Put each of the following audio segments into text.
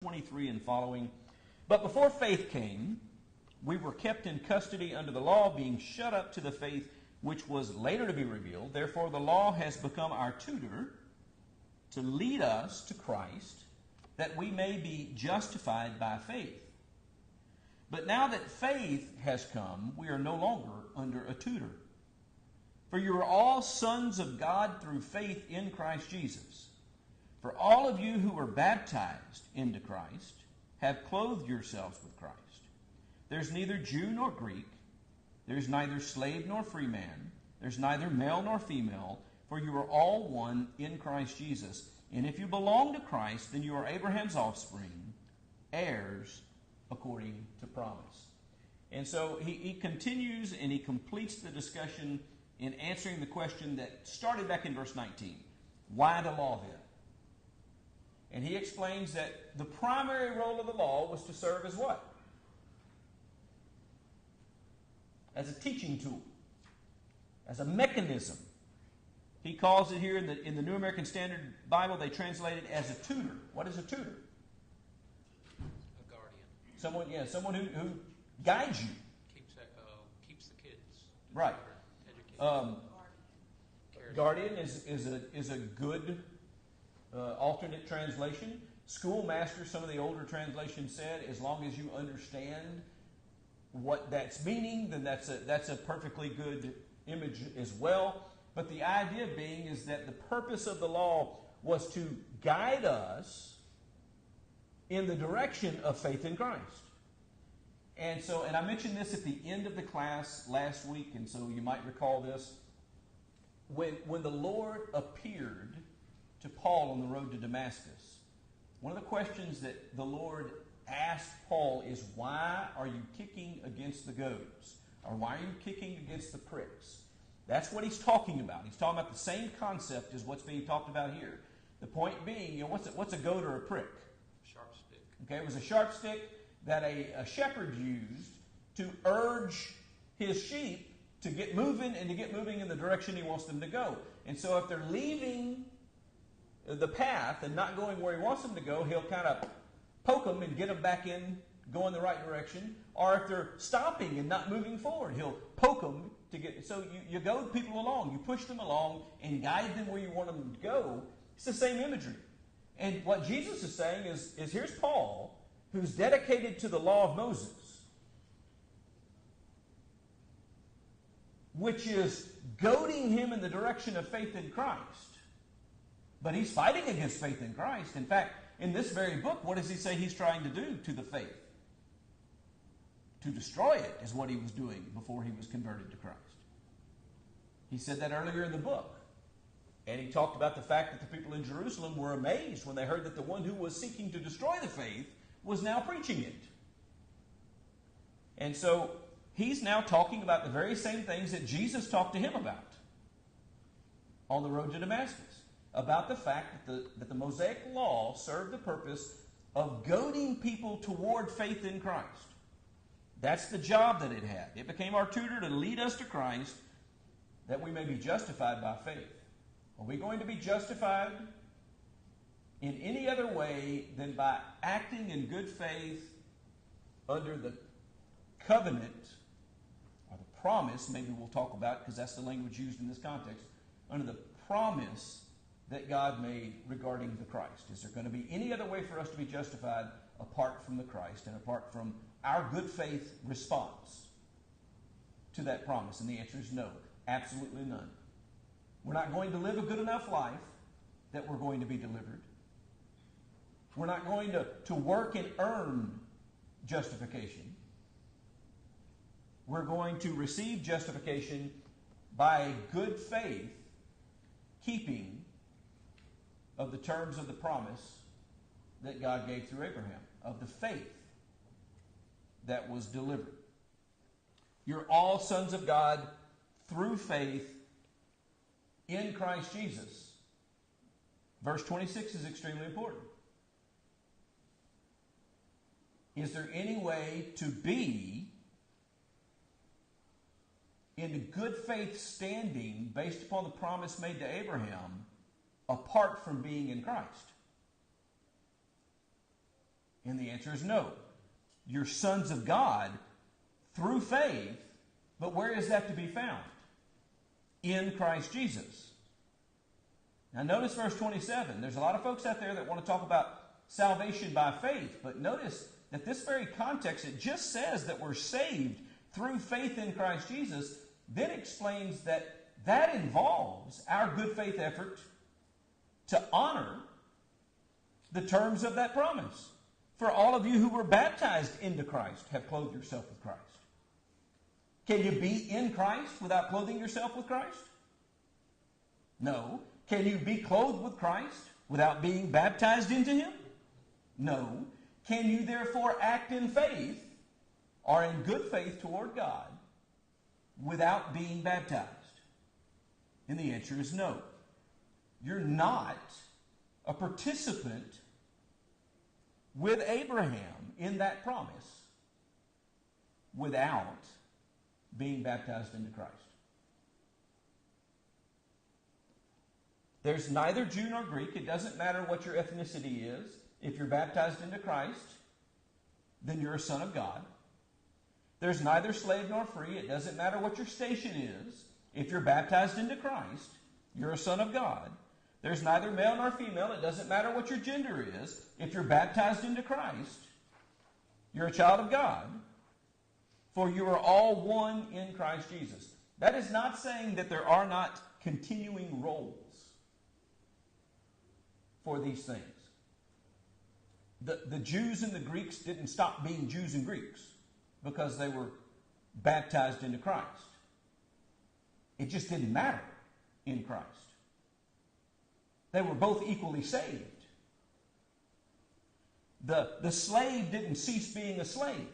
23 and following. But before faith came, we were kept in custody under the law, being shut up to the faith which was later to be revealed. Therefore, the law has become our tutor to lead us to Christ, that we may be justified by faith. But now that faith has come, we are no longer under a tutor. For you are all sons of God through faith in Christ Jesus. For all of you who were baptized into Christ have clothed yourselves with Christ. There's neither Jew nor Greek. There's neither slave nor free man. There's neither male nor female. For you are all one in Christ Jesus. And if you belong to Christ, then you are Abraham's offspring, heirs according to promise. And so he continues and he completes the discussion in answering the question that started back in verse 19. Why the law then? And he explains that the primary role of the law was to serve as what? As a teaching tool, as a mechanism. He calls it here in the New American Standard Bible, they translate it as a tutor. What is a tutor? A guardian. Someone who guides you. Keeps the kids. Right. Educates. Guardian is a good alternate translation. Schoolmaster, some of the older translations said, as long as you understand what that's meaning, then that's a perfectly good image as well. But the idea being is that the purpose of the law was to guide us in the direction of faith in Christ. And I mentioned this at the end of the class last week, and so you might recall this. When the Lord appeared to Paul on the road to Damascus, one of the questions that the Lord asked Paul is, why are you kicking against the goads? Or why are you kicking against the pricks? That's what he's talking about. He's talking about the same concept as what's being talked about here. The point being, what's a goad or a prick? Sharp stick. Okay, it was a sharp stick that a shepherd used to urge his sheep to get moving and to get moving in the direction he wants them to go. And so if they're leaving the path and not going where he wants them to go, he'll kind of poke them and get them back in, go in the right direction. Or if they're stopping and not moving forward, he'll poke them to get. So you goad people along, you push them along and guide them where you want them to go. It's the same imagery. And what Jesus is saying is here's Paul, who's dedicated to the law of Moses, which is goading him in the direction of faith in Christ. But he's fighting against faith in Christ. In fact, in this very book, what does he say he's trying to do to the faith? To destroy it is what he was doing before he was converted to Christ. He said that earlier in the book. And he talked about the fact that the people in Jerusalem were amazed when they heard that the one who was seeking to destroy the faith was now preaching it. And so he's now talking about the very same things that Jesus talked to him about on the road to Damascus. About the fact that the Mosaic law served the purpose of goading people toward faith in Christ. That's the job that it had. It became our tutor to lead us to Christ that we may be justified by faith. Are we going to be justified in any other way than by acting in good faith under the covenant or the promise, maybe we'll talk about because that's the language used in this context, under the promise that God made regarding the Christ? Is there going to be any other way for us to be justified apart from the Christ and apart from our good faith response to that promise? And the answer is no, absolutely none. We're not going to live a good enough life that we're going to be delivered. We're not going to work and earn justification. We're going to receive justification by good faith, keeping of the terms of the promise that God gave through Abraham, of the faith that was delivered. You're all sons of God through faith in Christ Jesus. Verse 26 is extremely important. Is there any way to be in good faith standing based upon the promise made to Abraham apart from being in Christ? And the answer is no. You're sons of God through faith, but where is that to be found? In Christ Jesus. Now notice verse 27. There's a lot of folks out there that want to talk about salvation by faith, but notice that this very context, it just says that we're saved through faith in Christ Jesus, then explains that that involves our good faith effort to honor the terms of that promise. For all of you who were baptized into Christ have clothed yourself with Christ. Can you be in Christ without clothing yourself with Christ? No. Can you be clothed with Christ without being baptized into Him? No. Can you therefore act in faith or in good faith toward God without being baptized? And the answer is no. You're not a participant with Abraham in that promise without being baptized into Christ. There's neither Jew nor Greek. It doesn't matter what your ethnicity is. If you're baptized into Christ, then you're a son of God. There's neither slave nor free. It doesn't matter what your station is. If you're baptized into Christ, you're a son of God. There's neither male nor female. It doesn't matter what your gender is. If you're baptized into Christ, you're a child of God. For you are all one in Christ Jesus. That is not saying that there are not continuing roles for these things. The Jews and the Greeks didn't stop being Jews and Greeks because they were baptized into Christ. It just didn't matter in Christ. They were both equally saved. The slave didn't cease being a slave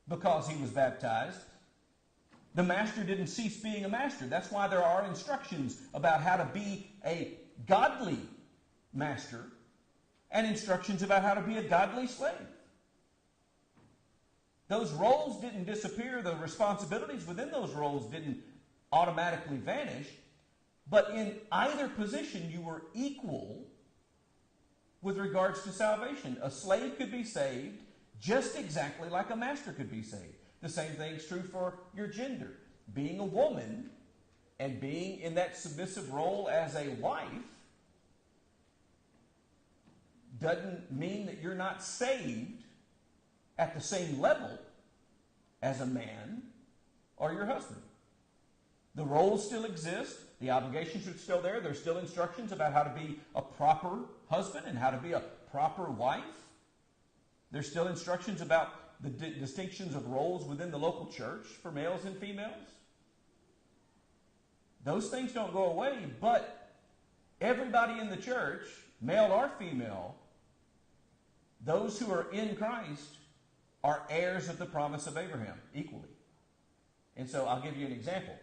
because he was baptized. The master didn't cease being a master. That's why there are instructions about how to be a godly master and instructions about how to be a godly slave. Those roles didn't disappear. The responsibilities within those roles didn't automatically vanish. But in either position, you were equal with regards to salvation. A slave could be saved just exactly like a master could be saved. The same thing is true for your gender. Being a woman and being in that submissive role as a wife doesn't mean that you're not saved at the same level as a man or your husband. The roles still exist. The obligations are still there. There's still instructions about how to be a proper husband and how to be a proper wife. There's still instructions about the distinctions of roles within the local church for males and females. Those things don't go away, but everybody in the church, male or female, those who are in Christ are heirs of the promise of Abraham equally. And so I'll give you an example.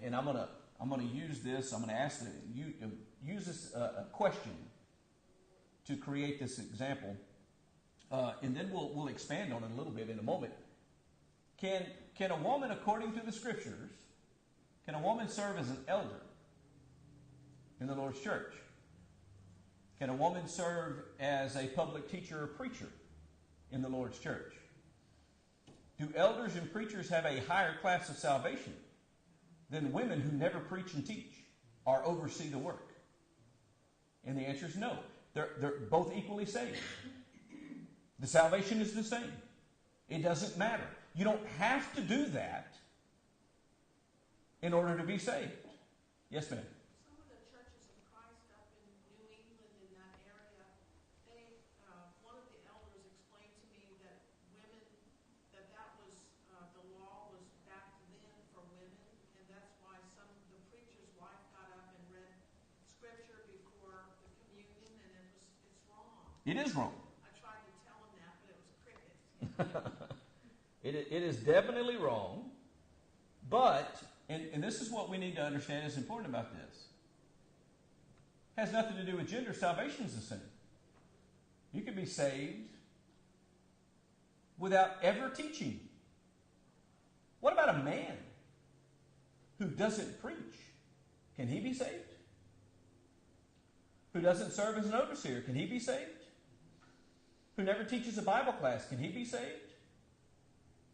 And I'm going to use this. I'm going to ask you use this a question to create this example, and then we'll expand on it a little bit in a moment. Can a woman, according to the Scriptures, can a woman serve as an elder in the Lord's church? Can a woman serve as a public teacher or preacher in the Lord's church? Do elders and preachers have a higher class of salvation than women who never preach and teach or oversee the work? And the answer is no. They're both equally saved. The salvation is the same. It doesn't matter. You don't have to do that in order to be saved. Yes, ma'am. Some of the churches of Christ up in New England in that area, one of the elders explained to me that women, that was the law was back then for women, and that's why the preacher's wife got up and read scripture before the communion, and it's wrong. It is wrong. I tried to tell him that, but it was crickets. It is definitely wrong, but, and this is what we need to understand is important about this. It has nothing to do with gender. Salvation is the same. You can be saved without ever teaching. What about a man who doesn't preach? Can he be saved? Who doesn't serve as an overseer? Can he be saved? who never teaches a Bible class, can he be saved?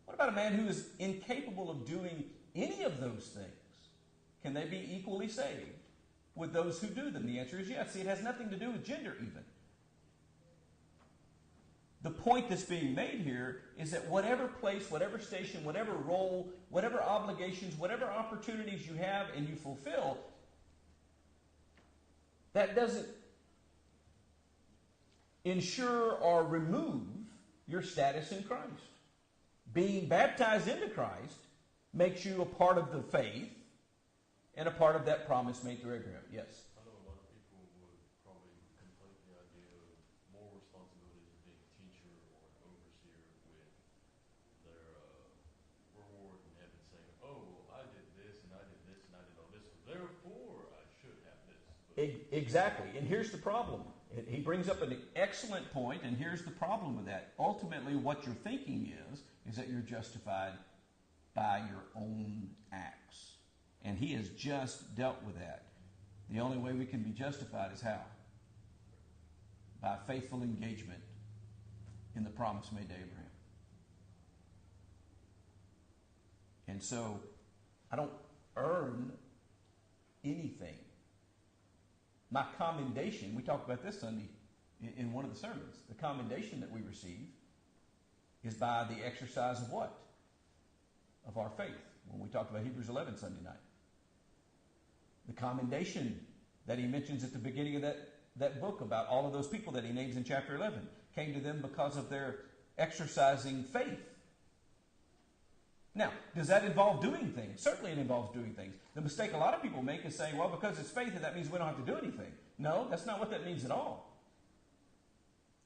What about a man who is incapable of doing any of those things? Can they be equally saved with those who do them? The answer is yes. See, it has nothing to do with gender even. The point that's being made here is that whatever place, whatever station, whatever role, whatever obligations, whatever opportunities you have and you fulfill, that doesn't ensure or remove your status in Christ. Being baptized into Christ makes you a part of the faith and a part of that promise made through Abraham. Yes? I know a lot of people would probably conflate the idea of more responsibilities of being a teacher or an overseer with their reward in heaven saying, oh, well, I did this and I did this and I did all this, so therefore I should have this. Exactly. And here's the problem. He brings up an excellent point, and here's the problem with that. Ultimately, what you're thinking is that you're justified by your own acts. And he has just dealt with that. The only way we can be justified is how? By faithful engagement in the promise made to Abraham. And so, I don't earn anything. My commendation, we talked about this Sunday in one of the sermons. The commendation that we receive is by the exercise of what? Of our faith. When we talked about Hebrews 11 Sunday night. The commendation that he mentions at the beginning of that book about all of those people that he names in chapter 11 came to them because of their exercising faith. Now, does that involve doing things? Certainly it involves doing things. The mistake a lot of people make is saying, well, because it's faith, that means we don't have to do anything. No, that's not what that means at all.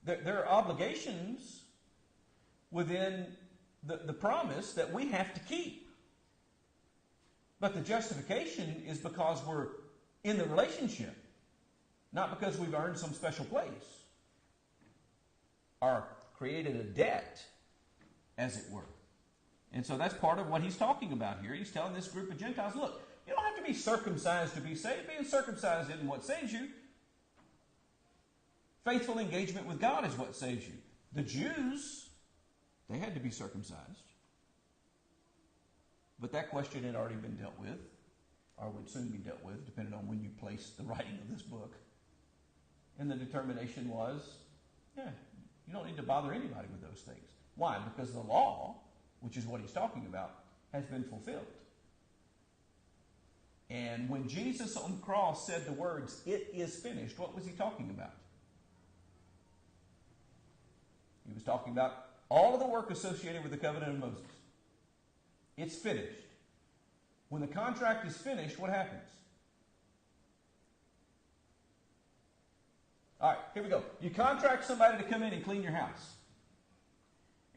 There are obligations within the promise that we have to keep. But the justification is because we're in the relationship, not because we've earned some special place or created a debt, as it were. And so that's part of what he's talking about here. He's telling this group of Gentiles, look, you don't have to be circumcised to be saved. Being circumcised isn't what saves you. Faithful engagement with God is what saves you. The Jews, they had to be circumcised. But that question had already been dealt with, or would soon be dealt with, depending on when you place the writing of this book. And the determination was, you don't need to bother anybody with those things. Why? Because the law, which is what he's talking about, has been fulfilled. And when Jesus on the cross said the words, "It is finished," what was he talking about? He was talking about all of the work associated with the covenant of Moses. It's finished. When the contract is finished, what happens? All right, here we go. You contract somebody to come in and clean your house.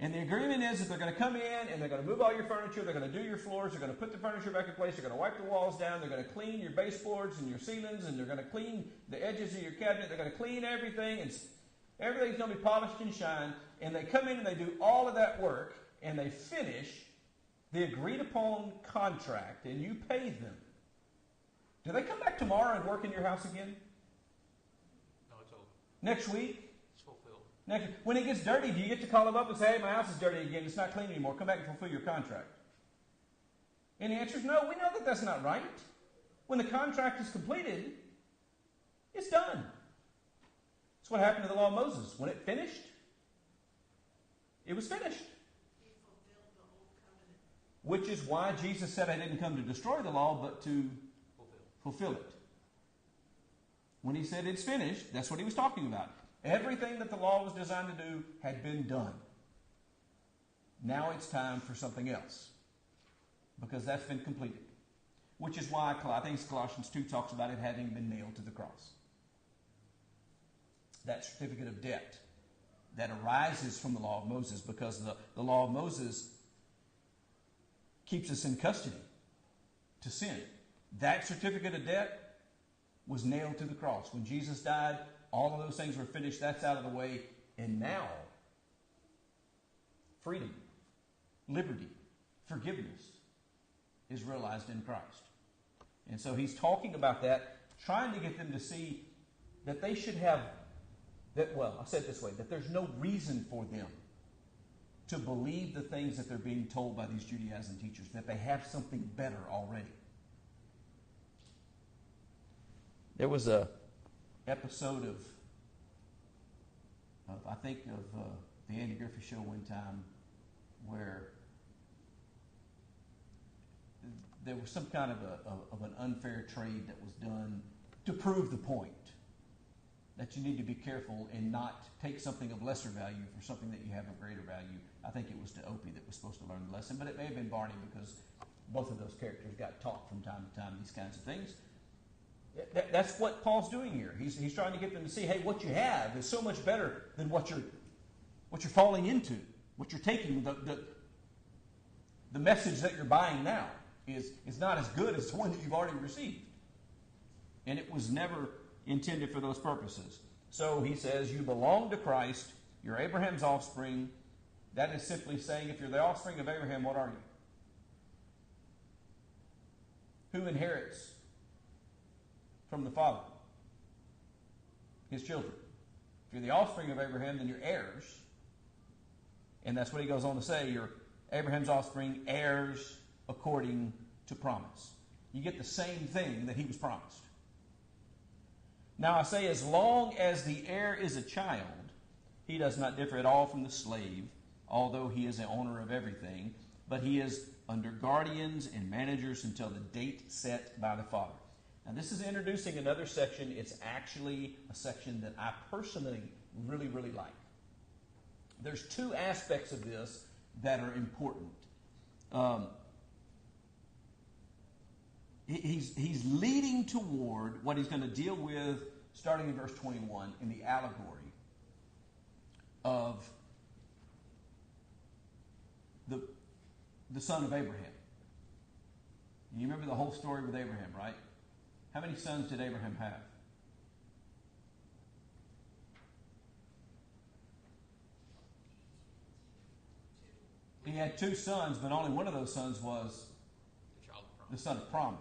And the agreement is that they're going to come in and they're going to move all your furniture, they're going to do your floors, they're going to put the furniture back in place, they're going to wipe the walls down, they're going to clean your baseboards and your ceilings, and they're going to clean the edges of your cabinet, they're going to clean everything, and everything's going to be polished and shine. And they come in and they do all of that work, and they finish the agreed upon contract, and you pay them. Do they come back tomorrow and work in your house again? No, it's over. Next week? It's fulfilled. When it gets dirty, do you get to call them up and say, hey, my house is dirty again, it's not clean anymore, come back and fulfill your contract? And the answer is no, we know that that's not right. When the contract is completed, it's done. That's what happened to the law of Moses. When it finished, it was finished. He fulfilled the old covenant. Which is why Jesus said, I didn't come to destroy the law, but to fulfill it. When he said it's finished, that's what he was talking about. Everything that the law was designed to do had been done. Now it's time for something else, because that's been completed. Which is why I think it's Colossians 2 talks about it having been nailed to the cross. That certificate of debt that arises from the law of Moses, because the law of Moses keeps us in custody to sin. That certificate of debt was nailed to the cross. When Jesus died, all of those things were finished. That's out of the way. And now, freedom, liberty, forgiveness is realized in Christ. And so he's talking about that, trying to get them to see that they should have I'll say it this way, that there's no reason for them to believe the things that they're being told by these Judaizing teachers, that they have something better already. There was a episode of the Andy Griffith Show one time where there was some kind of an unfair trade that was done to prove the point that you need to be careful and not take something of lesser value for something that you have of greater value. I think it was to Opie that was supposed to learn the lesson, but it may have been Barney because both of those characters got taught from time to time these kinds of things. That's what Paul's doing here. He's trying to get them to see, hey, what you have is so much better than what you're falling into, what you're taking. The message that you're buying now is not as good as the one that you've already received. And it was never intended for those purposes. So he says, you belong to Christ, you're Abraham's offspring. That is simply saying, if you're the offspring of Abraham, what are you? Who inherits from the Father? His children. If you're the offspring of Abraham, then you're heirs. And that's what he goes on to say, you're Abraham's offspring, heirs according to promise. You get the same thing that he was promised. Now I say, as long as the heir is a child, he does not differ at all from the slave, although he is the owner of everything, but he is under guardians and managers until the date set by the father. Now this is introducing another section. It's actually a section that I personally really, really like. There's two aspects of this that are important. He's leading toward what he's going to deal with starting in verse 21 in the allegory of the son of Abraham. You remember the whole story with Abraham, right? How many sons did Abraham have? He had 2 sons, but only one of those sons was the son of promise.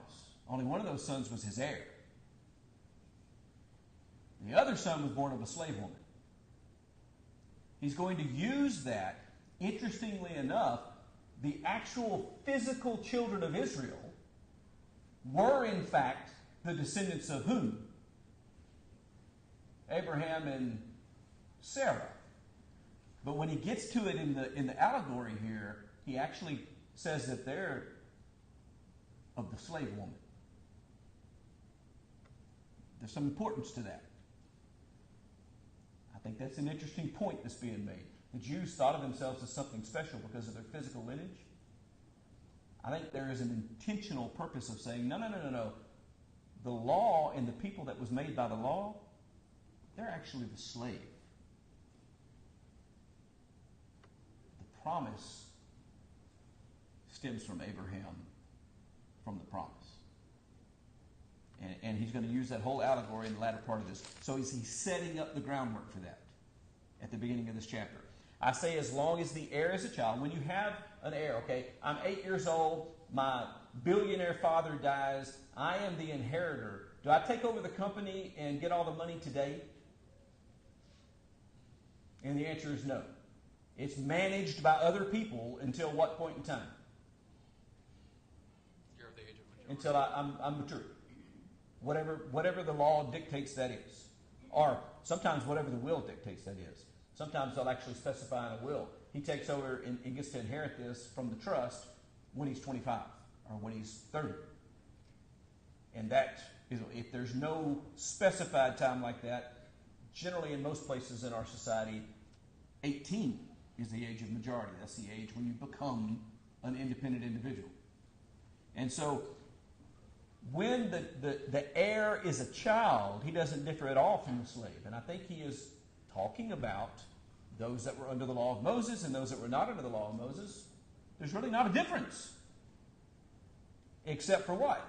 Only one of those sons was his heir. The other son was born of a slave woman. He's going to use that. Interestingly enough, the actual physical children of Israel were in fact the descendants of whom? Abraham and Sarah. But when he gets to it in the allegory here, he actually says that they're of the slave woman. There's some importance to that. I think that's an interesting point that's being made. The Jews thought of themselves as something special because of their physical lineage. I think there is an intentional purpose of saying, no. The law and the people that was made by the law, they're actually the slave. The promise stems from Abraham, from the promise. And he's going to use that whole allegory in the latter part of this. So he's setting up the groundwork for that at the beginning of this chapter. I say as long as the heir is a child. When you have an heir, okay, I'm 8 years old, my billionaire father dies, I am the inheritor. Do I take over the company and get all the money today? And the answer is no. It's managed by other people until what point in time? You're of the age of majority. Until I'm mature. Whatever the law dictates that is. Or sometimes whatever the will dictates that is. Sometimes they'll actually specify in a will. He takes over and gets to inherit this from the trust when he's 25 or when he's 30. And that is, if there's no specified time like that, generally in most places in our society, 18 is the age of majority. That's the age when you become an independent individual. And so when the heir is a child, he doesn't differ at all from the slave. And I think he is talking about those that were under the law of Moses and those that were not under the law of Moses. There's really not a difference. Except for what?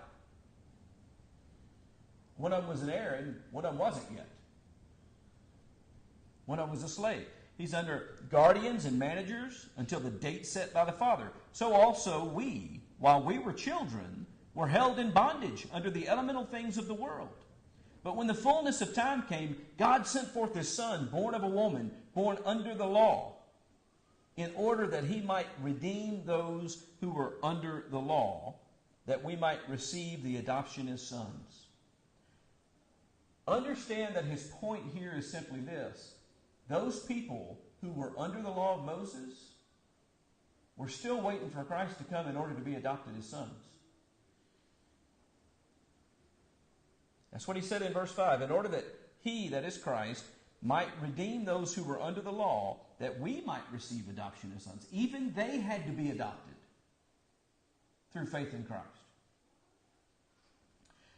One of them was an heir and one of them wasn't yet. One of them was a slave. He's under guardians and managers until the date set by the Father. So also we, while we were children, were held in bondage under the elemental things of the world. But when the fullness of time came, God sent forth His Son, born of a woman, born under the law, in order that He might redeem those who were under the law, that we might receive the adoption as sons. Understand that his point here is simply this. Those people who were under the law of Moses were still waiting for Christ to come in order to be adopted as sons. That's what he said in verse 5. In order that He, that is Christ, might redeem those who were under the law, that we might receive adoption as sons. Even they had to be adopted through faith in Christ.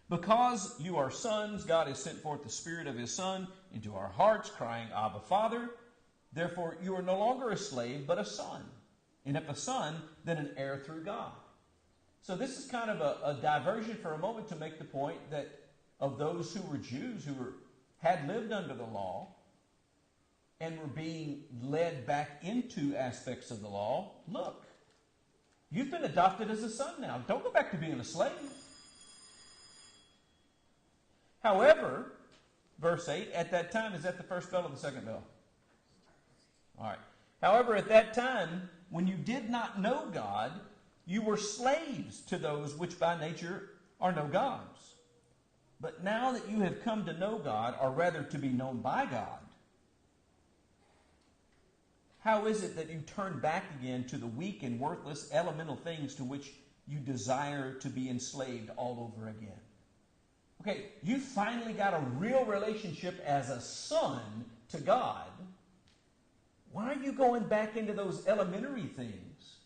Because you are sons, God has sent forth the Spirit of His Son into our hearts, crying, Abba, Father. Therefore, you are no longer a slave, but a son. And if a son, then an heir through God. So this is kind of a diversion for a moment to make the point that of those who were Jews, had lived under the law, and were being led back into aspects of the law. Look, you've been adopted as a son now. Don't go back to being a slave. However, verse 8, at that time, is that the first bell or the second bell? All right. However, at that time, when you did not know God, you were slaves to those which by nature are no gods. But now that you have come to know God, or rather to be known by God, how is it that you turn back again to the weak and worthless elemental things to which you desire to be enslaved all over again? Okay, you finally got a real relationship as a son to God. Why are you going back into those elementary things?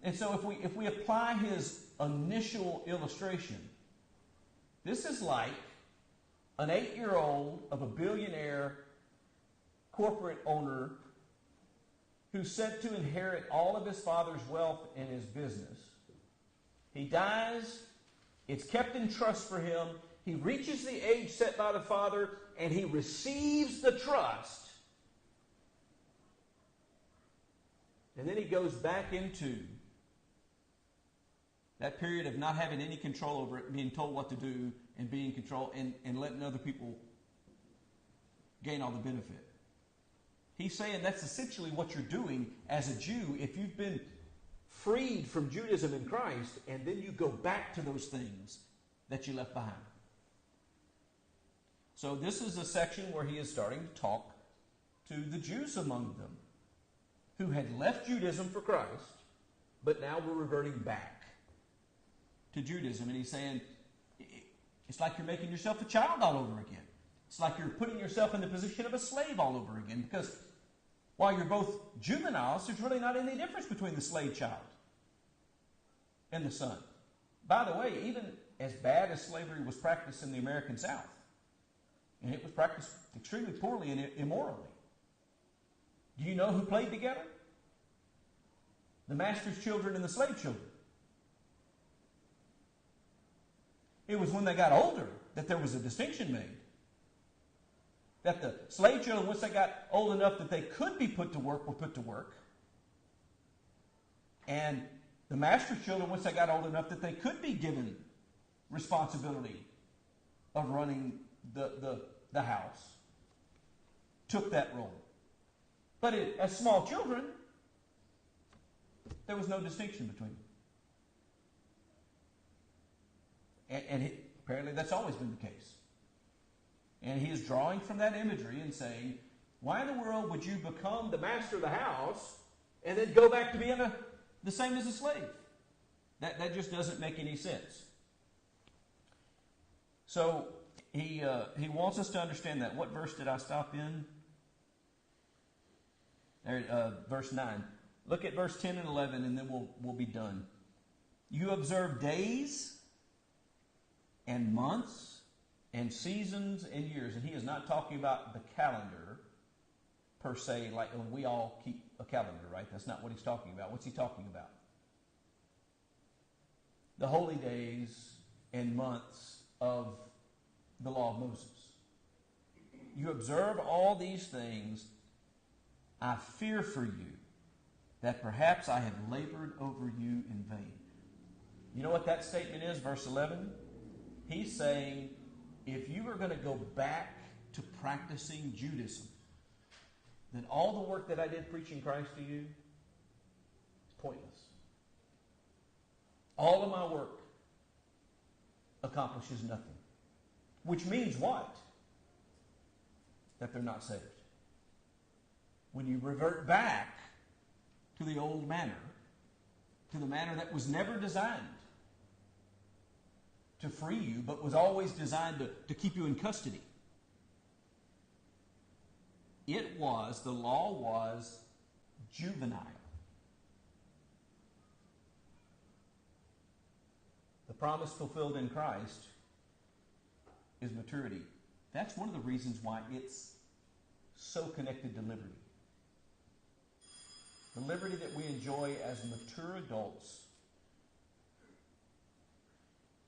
And so if we apply his initial illustration, this is like an 8-year-old of a billionaire corporate owner who's set to inherit all of his father's wealth and his business. He dies. It's kept in trust for him. He reaches the age set by the father, and he receives the trust. And then he goes back into that period of not having any control over it, being told what to do, and being in control, and letting other people gain all the benefit. He's saying that's essentially what you're doing as a Jew if you've been freed from Judaism in Christ, and then you go back to those things that you left behind. So this is a section where he is starting to talk to the Jews among them who had left Judaism for Christ, but now were reverting back to Judaism. And he's saying, it's like you're making yourself a child all over again. It's like you're putting yourself in the position of a slave all over again, because while you're both juveniles, there's really not any difference between the slave child and the son. By the way, even as bad as slavery was practiced in the American South, and it was practiced extremely poorly and immorally, do you know who played together? The master's children and the slave children. It was when they got older that there was a distinction made. That the slave children, once they got old enough that they could be put to work, were put to work. And the master's children, once they got old enough that they could be given responsibility of running the house, took that role. But as small children, there was no distinction between them. And apparently that's always been the case. And he is drawing from that imagery and saying, why in the world would you become the master of the house and then go back to being the same as a slave? That just doesn't make any sense. So he wants us to understand that. What verse did I stop in? There, verse 9. Look at verse 10 and 11, and then we'll be done. You observe days and months and seasons and years. And he is not talking about the calendar per se, like we all keep a calendar, right? That's not what he's talking about. What's he talking about? The holy days and months of the law of Moses. You observe all these things. I fear for you that perhaps I have labored over you in vain. You know what that statement is? Verse 11. He's saying, if you are going to go back to practicing Judaism, then all the work that I did preaching Christ to you is pointless. All of my work accomplishes nothing. Which means what? That they're not saved. When you revert back to the old manner, to the manner that was never designed to free you, but was always designed to keep you in custody. The law was juvenile. The promise fulfilled in Christ is maturity. That's one of the reasons why it's so connected to liberty. The liberty that we enjoy as mature adults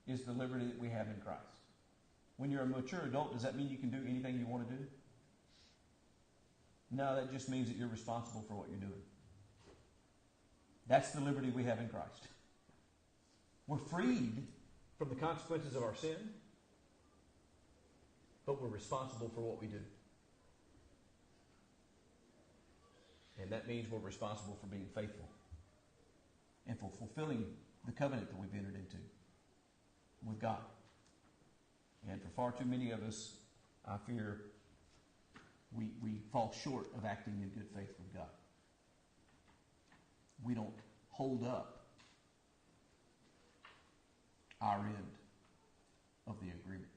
is the liberty that we have in Christ. When you're a mature adult, does that mean you can do anything you want to do? No, that just means that you're responsible for what you're doing. That's the liberty we have in Christ. We're freed from the consequences of our sin, but we're responsible for what we do. And that means we're responsible for being faithful and for fulfilling the covenant that we've entered into with God. And for far too many of us, I fear we fall short of acting in good faith with God. We don't hold up our end of the agreement.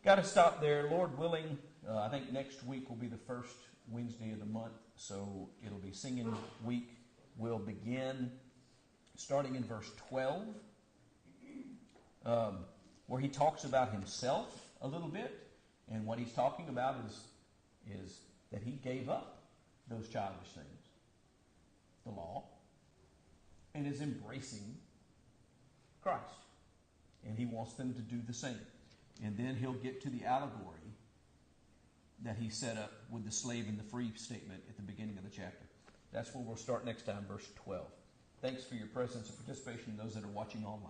Got to stop there. Lord willing, I think next week will be the first Wednesday of the month, so it'll be Singing Week. We'll begin starting in verse 12, where he talks about himself a little bit, and what he's talking about is that he gave up those childish things, the law, and is embracing Christ. And he wants them to do the same. And then he'll get to the allegory that he set up with the slave and the free statement at the beginning of the chapter. That's where we'll start next time, verse 12. Thanks for your presence and participation, those that are watching online.